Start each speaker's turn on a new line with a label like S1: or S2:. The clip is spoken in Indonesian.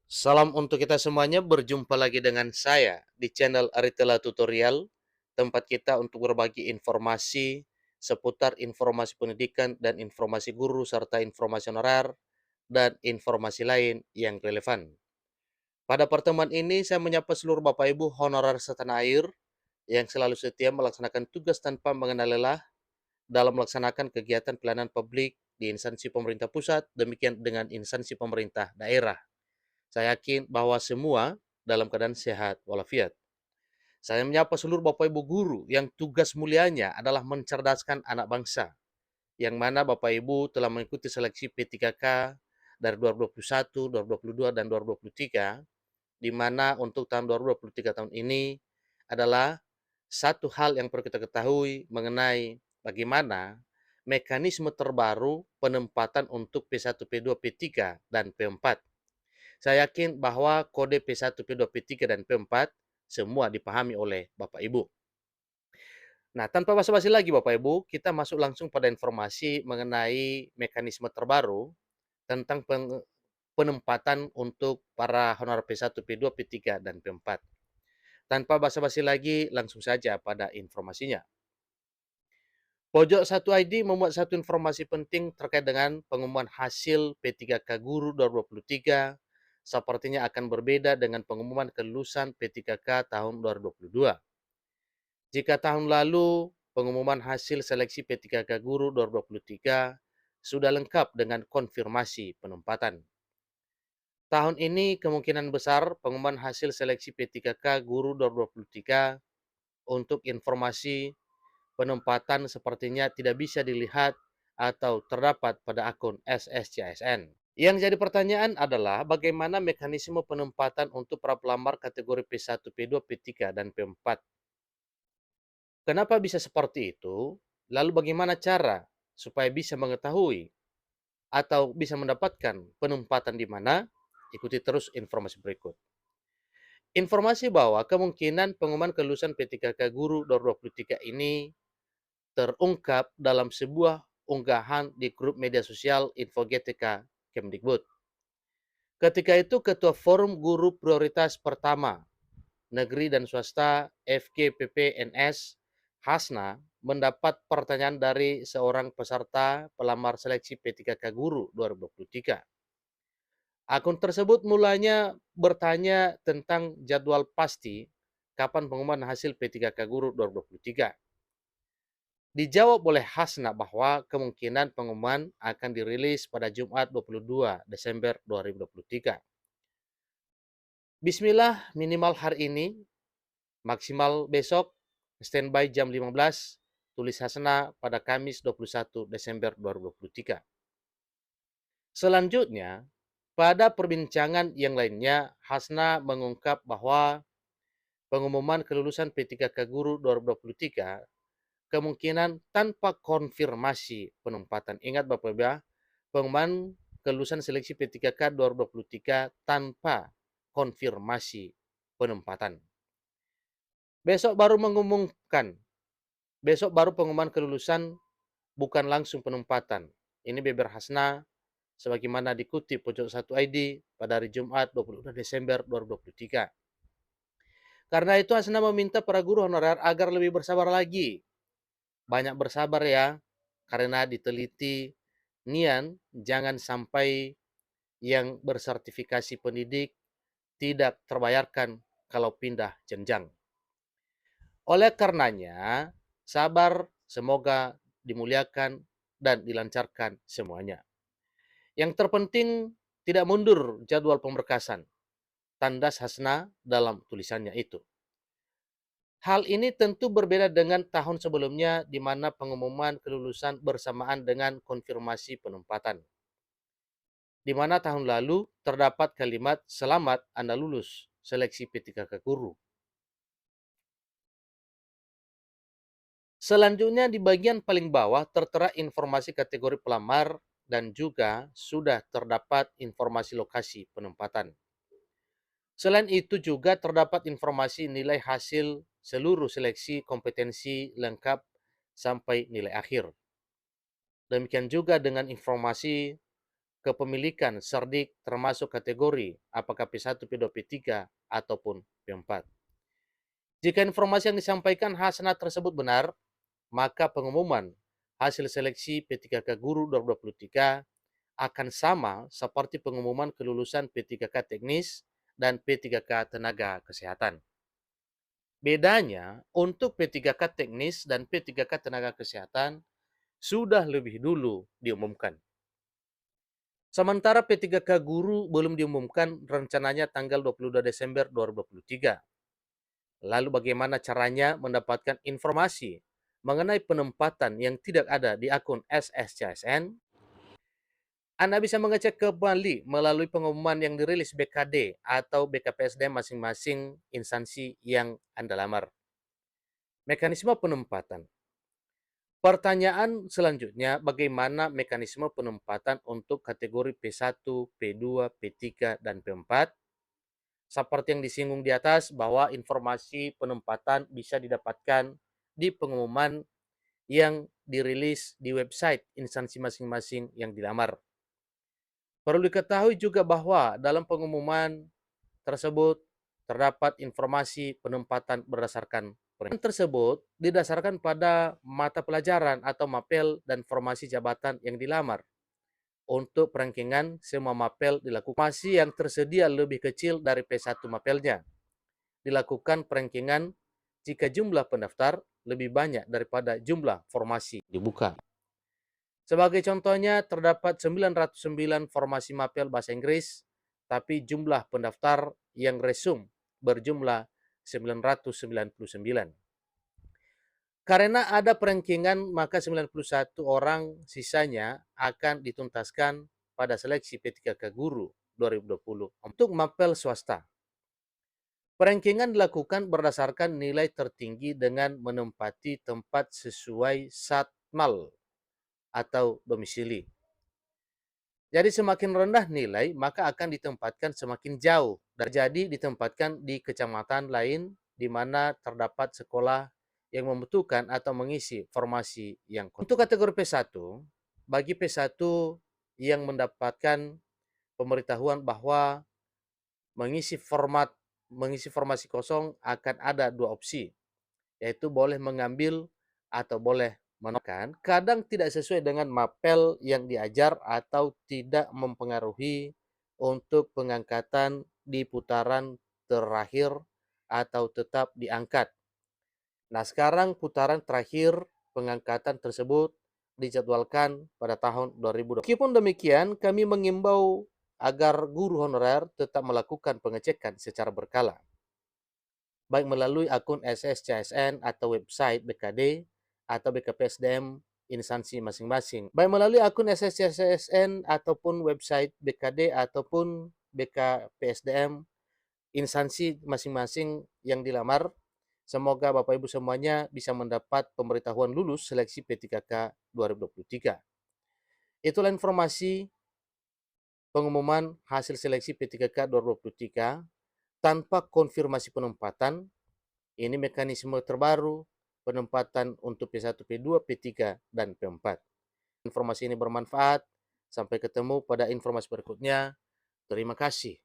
S1: Salam untuk kita semuanya, berjumpa lagi dengan saya di channel Aritela Tutorial, tempat kita untuk berbagi informasi seputar informasi pendidikan dan informasi guru serta informasi honorer dan informasi lain yang relevan. Pada pertemuan ini saya menyapa seluruh Bapak Ibu honorer setanah air yang selalu setia melaksanakan tugas tanpa mengenal lelah dalam melaksanakan kegiatan pelayanan publik di instansi pemerintah pusat, demikian dengan instansi pemerintah daerah. Saya yakin bahwa semua dalam keadaan sehat walafiat. Saya menyapa seluruh Bapak Ibu guru yang tugas mulianya adalah mencerdaskan anak bangsa, yang mana Bapak Ibu telah mengikuti seleksi P3K dari 2021, 2022, dan 2023, di mana untuk tahun 2023 tahun ini adalah satu hal yang perlu kita ketahui mengenai bagaimana mekanisme terbaru penempatan untuk P1, P2, P3, dan P4. Saya yakin bahwa kode P1, P2, P3, dan P4 semua dipahami oleh Bapak Ibu. Nah, tanpa basa-basi lagi Bapak Ibu, kita masuk langsung pada informasi mengenai mekanisme terbaru tentang penempatan untuk para honor P1, P2, P3, dan P4. Tanpa basa-basi lagi, langsung saja pada informasinya. Pojok 1 ID memuat satu informasi penting terkait dengan pengumuman hasil P3K Guru 2023, sepertinya akan berbeda dengan pengumuman kelulusan P3K tahun 2022. Jika tahun lalu pengumuman hasil seleksi P3K Guru 2023 sudah lengkap dengan konfirmasi penempatan. Tahun ini kemungkinan besar pengumuman hasil seleksi P3K Guru 2023 untuk informasi penempatan sepertinya tidak bisa dilihat atau terdapat pada akun SSCSN. Yang jadi pertanyaan adalah bagaimana mekanisme penempatan untuk para pelamar kategori P1, P2, P3, dan P4. Kenapa bisa seperti itu? Lalu bagaimana cara supaya bisa mengetahui atau bisa mendapatkan penempatan di mana? Ikuti terus informasi berikut. Informasi bahwa kemungkinan pengumuman kelulusan P3K Guru 2023 ini terungkap dalam sebuah unggahan di grup media sosial Infogetika Kemdikbud. Ketika itu Ketua Forum Guru Prioritas Pertama Negeri dan Swasta FKPPNS Hasna mendapat pertanyaan dari seorang peserta pelamar seleksi P3K Guru 2023. Akun tersebut mulanya bertanya tentang jadwal pasti kapan pengumuman hasil P3K Guru 2023. Dijawab oleh Hasna bahwa kemungkinan pengumuman akan dirilis pada Jumat 22 Desember 2023. Bismillah, minimal hari ini, maksimal besok, standby jam 15, tulis Hasna pada Kamis 21 Desember 2023. Selanjutnya, pada perbincangan yang lainnya, Hasna mengungkap bahwa pengumuman kelulusan P3K Guru 2023 kemungkinan tanpa konfirmasi penempatan. Ingat Bapak Ibu ya, pengumuman kelulusan seleksi P3K 2023 tanpa konfirmasi penempatan. Besok baru mengumumkan, besok baru pengumuman kelulusan, bukan langsung penempatan. Ini beber Hasna sebagaimana dikutip pojok 1 ID pada hari Jumat 22 Desember 2023. Karena itu Hasna meminta para guru honorer agar lebih bersabar lagi. Banyak bersabar ya, karena diteliti nian jangan sampai yang bersertifikasi pendidik tidak terbayarkan kalau pindah jenjang. Oleh karenanya, sabar, semoga dimuliakan dan dilancarkan semuanya. Yang terpenting tidak mundur jadwal pemberkasan, tandas Hasna dalam tulisannya itu. Hal ini tentu berbeda dengan tahun sebelumnya di mana pengumuman kelulusan bersamaan dengan konfirmasi penempatan. Di mana tahun lalu terdapat kalimat selamat Anda lulus seleksi P3K Guru. Selanjutnya di bagian paling bawah tertera informasi kategori pelamar dan juga sudah terdapat informasi lokasi penempatan. Selain itu juga terdapat informasi nilai hasil seluruh seleksi kompetensi lengkap sampai nilai akhir. Demikian juga dengan informasi kepemilikan Serdik termasuk kategori apakah P1, P2, P3, ataupun P4. Jika informasi yang disampaikan Hasanat tersebut benar, maka pengumuman hasil seleksi P3K Guru 2023 akan sama seperti pengumuman kelulusan P3K Teknis dan P3K Tenaga Kesehatan. Bedanya, untuk P3K Teknis dan P3K Tenaga Kesehatan sudah lebih dulu diumumkan. Sementara P3K Guru belum diumumkan, rencananya tanggal 22 Desember 2023. Lalu bagaimana caranya mendapatkan informasi mengenai penempatan yang tidak ada di akun SSCSN? Anda bisa mengecek kembali melalui pengumuman yang dirilis BKD atau BKPSDM masing-masing instansi yang Anda lamar. Mekanisme penempatan. Pertanyaan selanjutnya, bagaimana mekanisme penempatan untuk kategori P1, P2, P3, dan P4? Seperti yang disinggung di atas, bahwa informasi penempatan bisa didapatkan di pengumuman yang dirilis di website instansi masing-masing yang dilamar. Perlu diketahui juga bahwa dalam pengumuman tersebut terdapat informasi penempatan berdasarkan penempatan tersebut didasarkan pada mata pelajaran atau mapel dan formasi jabatan yang dilamar. Untuk perankingan, semua mapel dilakukan formasi yang tersedia lebih kecil dari P1 mapelnya. Dilakukan perankingan jika jumlah pendaftar lebih banyak daripada jumlah formasi dibuka. Sebagai contohnya, terdapat 909 formasi mapel bahasa Inggris, tapi jumlah pendaftar yang resum berjumlah 999. Karena ada perankingan, maka 91 orang sisanya akan dituntaskan pada seleksi P3K Guru 2020. Untuk mapel swasta, perankingan dilakukan berdasarkan nilai tertinggi dengan menempati tempat sesuai satmal atau domisili. Jadi semakin rendah nilai, maka akan ditempatkan semakin jauh. Jadi ditempatkan di kecamatan lain di mana terdapat sekolah yang membutuhkan atau mengisi formasi yang untuk kategori P1, bagi P1 yang mendapatkan pemberitahuan bahwa mengisi formasi kosong akan ada dua opsi, yaitu boleh mengambil atau boleh menekan. Kadang tidak sesuai dengan mapel yang diajar atau tidak mempengaruhi untuk pengangkatan di putaran terakhir atau tetap diangkat. Nah, sekarang putaran terakhir pengangkatan tersebut dijadwalkan pada tahun 2020. Meskipun demikian, kami mengimbau agar guru honorer tetap melakukan pengecekan secara berkala, baik melalui akun SSCSN atau website BKD atau BKPSDM instansi masing-masing. Baik melalui akun SSCSN ataupun website BKD ataupun BKPSDM instansi masing-masing yang dilamar. Semoga Bapak Ibu semuanya bisa mendapat pemberitahuan lulus seleksi P3K 2023. Itulah informasi pengumuman hasil seleksi P3K 2023 tanpa konfirmasi penempatan. Ini mekanisme terbaru penempatan untuk P1, P2, P3, dan P4. Informasi ini bermanfaat. Sampai ketemu pada informasi berikutnya. Terima kasih.